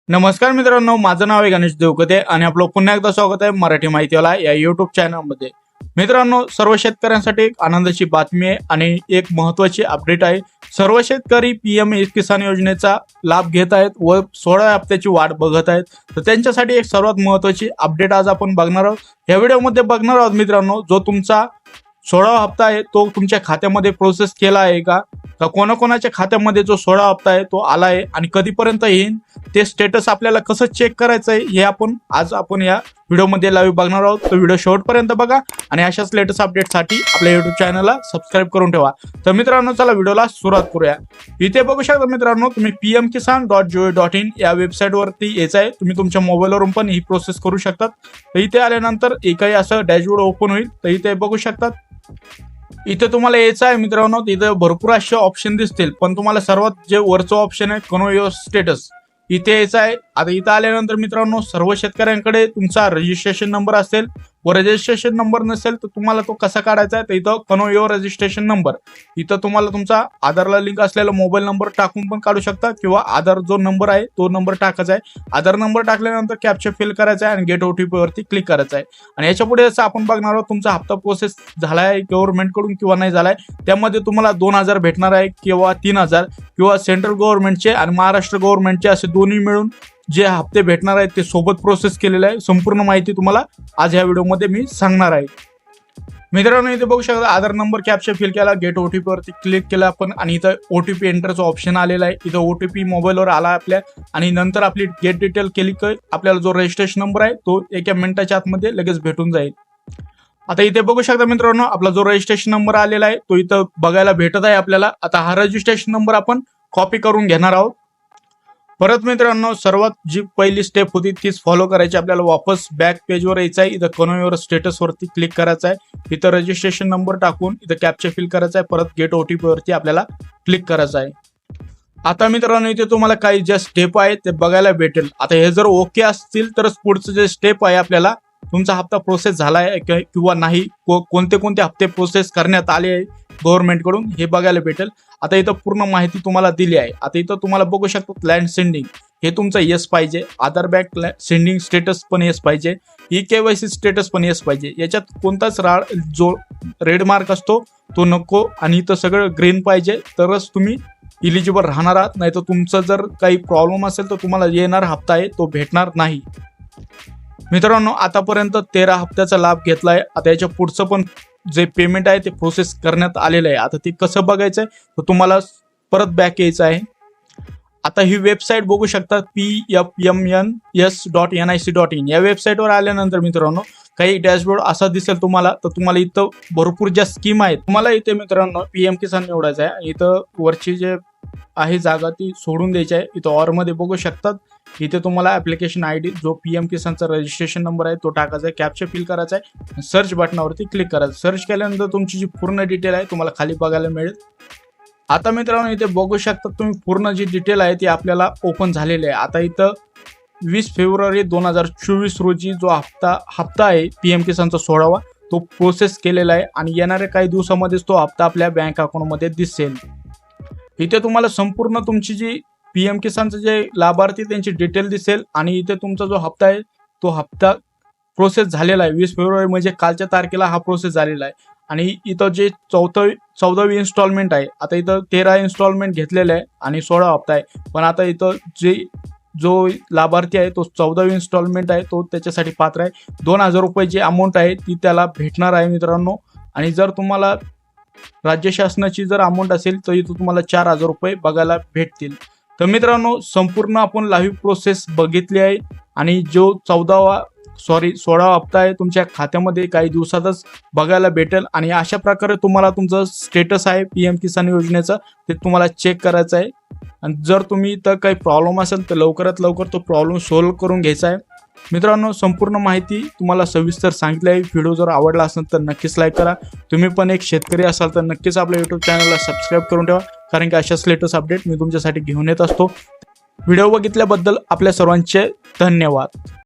नमस्कार मित्रांनो, माझं नाव आहे गणेश देवकते आणि आपलं पुन्हा एकदा स्वागत आहे मराठी माहितीवाला या युट्यूब चॅनलमध्ये. मित्रांनो, सर्व शेतकऱ्यांसाठी एक आनंदाची बातमी आहे आणि एक महत्त्वाची अपडेट आहे. सर्व शेतकरी पीएम किसान योजनेचा लाभ घेत आहेत व 16 हप्त्याची वाट बघत आहेत. तर त्यांच्यासाठी एक सर्वात महत्त्वाची अपडेट आज आपण बघणार आहोत. या व्हिडिओमध्ये बघणार आहोत मित्रांनो, जो तुमचा 16 हप्ता आहे तो तुमच्या खात्यामध्ये प्रोसेस केला आहे का कोणाकोणाच्या खात्यामध्ये जो 16 हप्ता आहे तो आला आहे आणि कधीपर्यंत येईल ते स्टेटस आपल्याला कसं चेक करायचं आहे हे आज आपण या व्हिडिओमध्ये लाईव्ह बघणार आहोत. तर व्हिडिओ शेवटपर्यंत बघा आणि अशाच लेटेस्ट अपडेटसाठी आपल्या युट्यूब चॅनलला सबस्क्राईब करून ठेवा. तर मित्रांनो, चला व्हिडिओला सुरुवात करूया. इथे बघू शकता मित्रांनो, तुम्ही pmkisan.gov.in या वेबसाईटवरती यायचं आहे. तुम्ही तुमच्या मोबाईलवरून पण ही प्रोसेस करू शकतात. तर इथे आल्यानंतर एकही असं डॅशबोर्ड ओपन होईल. तर इथे बघू शकतात, इथे तुम्हाला यायचं आहे मित्रांनो. इथे भरपूर असे ऑप्शन दिसतील, पण तुम्हाला सर्वात जे वरचं ऑप्शन आहे कन्फर्म युअर स्टेटस, इथे यायचं आहे. आता इथं आल्यानंतर मित्रांनो, सर्व शेतकऱ्यांकडे तुमचा रजिस्ट्रेशन नंबर असेल व रजिस्ट्रेशन नंबर नसेल तर तुम्हाला तो कसा काढायचा आहे. तर इथं कन्फर्म युअर रजिस्ट्रेशन नंबर, इथं तुम्हाला तुमचा आधारला लिंक असलेला मोबाईल नंबर टाकून पण काढू शकता किंवा आधार जो नंबर आहे तो नंबर टाकायचा आहे. आधार नंबर टाकल्यानंतर कॅप्चा फिल करायचा आहे आणि गेट ओटीपी वरती क्लिक करायचं आहे. आणि याच्या पुढे असं आपण बघणार आहोत तुमचा हप्ता प्रोसेस झाला आहे गव्हर्नमेंट कडून किंवा नाही झालाय. त्यामध्ये तुम्हाला 2000 भेटणार आहे किंवा 3000 किंवा सेंट्रल गव्हर्नमेंटचे आणि महाराष्ट्र गव्हर्नमेंटचे असे दोन्ही मिळून जे हप्ते भेटणार आहेत ते सोबत प्रोसेस केलेले आहे. संपूर्ण माहिती तुम्हाला आज या व्हिडिओमध्ये मी सांगणार आहे. मित्रांनो, इथे बघू शकता आधार नंबर कॅप्चा फिल केला, गेट ओटीपी वरती क्लिक केला आपण आणि इथं ओटीपी एंटरचं ऑप्शन आलेला आहे. इथं ओटीपी मोबाईलवर आला आपल्या आणि नंतर आपली गेट डिटेल केली की आपल्याला जो रजिस्ट्रेशन नंबर आहे तो 1 मिनिटाच्या आतमध्ये लगेच भेटून जाईल. आता इथे बघू शकता मित्रांनो, आपला जो रजिस्ट्रेशन नंबर आलेला आहे तो इथं बघायला भेटत आहे आपल्याला. आता हा रजिस्ट्रेशन नंबर आपण कॉपी करून घेणार आहोत. परत मित्रांनो, सर्वात जी पहिली स्टेप होती तीच फॉलो करायची. आपल्याला वापस बॅक पेजवर यायचं आहे. इथं कन्फर्म युअर स्टेटस वरती क्लिक करायचं आहे. इथं रजिस्ट्रेशन नंबर टाकून इथं कॅप्चा फिल करायचा आहे. परत गेट ओटीपी वरती आपल्याला क्लिक करायचं आहे. आता मित्रांनो, इथे तुम्हाला काही ज्या स्टेप आहेत ते बघायला भेटेल. आता हे जर ओके असतील तरच पुढचं जे स्टेप आहे आपल्याला तुमचा हप्ता प्रोसेस झाला आहे किंवा नाही, कोणते कोणते हप्ते प्रोसेस करण्यात आले आहे गव्हर्नमेंट कडून हे बघायला भेटेल. आता इथं पूर्ण माहिती तुम्हाला दिली आहे. आता इथं तुम्हाला बघू शकता लँड सेंडिंग हे तुमचं येस पाहिजे, आधार बँक सेंडिंग स्टेटस पण येस पाहिजे, KYC स्टेटस पण येस पाहिजे. याच्यात कोणताच जो रेड मार्क असतो तो नको आणि इथं सगळं ग्रीन पाहिजे तरच तुम्ही इलिजिबल राहणार आहात. नाही तर तुमचं जर काही प्रॉब्लेम असेल तर तुम्हाला येणार हप्ता आहे तो भेटणार नाही. मित्रांनो, आतापर्यंत 13 हप्त्याचा लाभ घेतलाय. आता याच्या पुढचं पण जे पेमेंट आहे ते प्रोसेस करण्यात आलेलं आहे. आता ते कसं बघायचं आहे तर तुम्हाला परत बॅक यायचं आहे. आता ही वेबसाईट बघू शकता pfmns.nic.in या वेबसाईटवर आल्यानंतर मित्रांनो काही डॅशबोर्ड असा दिसेल तुम्हाला. तर तुम्हाला इथं भरपूर ज्या स्कीम आहेत तुम्हाला इथे मित्रांनो पीएम किसान निवडायचं आहे. इथं वरची जे आहे जागा ती सोडून द्यायची आहे. इथं ऑर मध्ये बघू शकतात, इथे तुम्हाला ऍप्लिकेशन ID जो पीएम किसानचा रजिस्ट्रेशन नंबर आहे तो टाकायचा आहे, कॅप्चा फिल करायचा आहे, सर्च बटनावरती क्लिक करायचं. सर्च केल्यानंतर तुमची जी पूर्ण डिटेल आहे तुम्हाला खाली बघायला मिळेल. आता मित्रांनो, इथे बघू शकता तुम्ही पूर्ण जी डिटेल आहे ती आपल्याला ओपन झालेली आहे. आता इथं 20 फेब्रुवारी 2024 रोजी जो हप्ता आहे पीएम किसानचा 16वा तो प्रोसेस केलेला आहे आणि येणाऱ्या काही दिवसामध्येच तो हप्ता आपल्या बँक अकाउंटमध्ये दिसेल. इथे तुम्हाला संपूर्ण तुमची जी पीएम किसानचे जे लाभार्थी त्यांची डिटेल दिसेल आणि इथे तुमचा जो हप्ता आहे तो हप्ता प्रोसेस झालेला आहे. 20 फेब्रुवारी म्हणजे कालच्या तारखेला हा प्रोसेस झालेला आहे. आणि इथं जे 14वी इन्स्टॉलमेंट आहे, आता इथं 13 इन्स्टॉलमेंट घेतलेले आहे आणि 16 हप्ता आहे. पण आता इथं जो लाभार्थी आहे तो 14वी इन्स्टॉलमेंट आहे तो त्याच्यासाठी पात्र आहे. 2000 रुपये जी अमाऊंट आहे ती त्याला भेटणार आहे मित्रांनो. आणि जर तुम्हाला राज्य शासनाची जर अमाऊंट असेल तर इथं तुम्हाला 4000 रुपये बघायला भेटतील. तर मित्रांनो, संपूर्ण आपण लाईव्ह प्रोसेस बघितली आहे आणि जो 16 हप्ता आहे तुमच्या खात्यामध्ये काही दिवसातच बघायला भेटेल. आणि अशा प्रकारे तुम्हाला तुमचं स्टेटस आहे पीएम किसान योजनेचं ते तुम्हाला चेक करायचं आहे. आणि जर तुम्ही तर काही प्रॉब्लेम असेल तर लवकरात लवकर तो प्रॉब्लेम सॉल्व्ह करून घ्यायचा आहे. मित्रांनो, संपूर्ण माहिती तुम्हाला सविस्तर सांगितली आहे. व्हिडिओ जर आवडला असेल तर नक्कीच लाईक करा. तुम्ही पण एक शेतकरी असाल तर नक्कीच आपल्या युट्यूब चॅनलला सबस्क्राईब करून ठेवा, कारण की अशाच लेटेस्ट अपडेट मी तुमच्यासाठी घेऊन येत असतो. व्हिडिओ बघितल्याबद्दल आपल्या सर्वांचे धन्यवाद.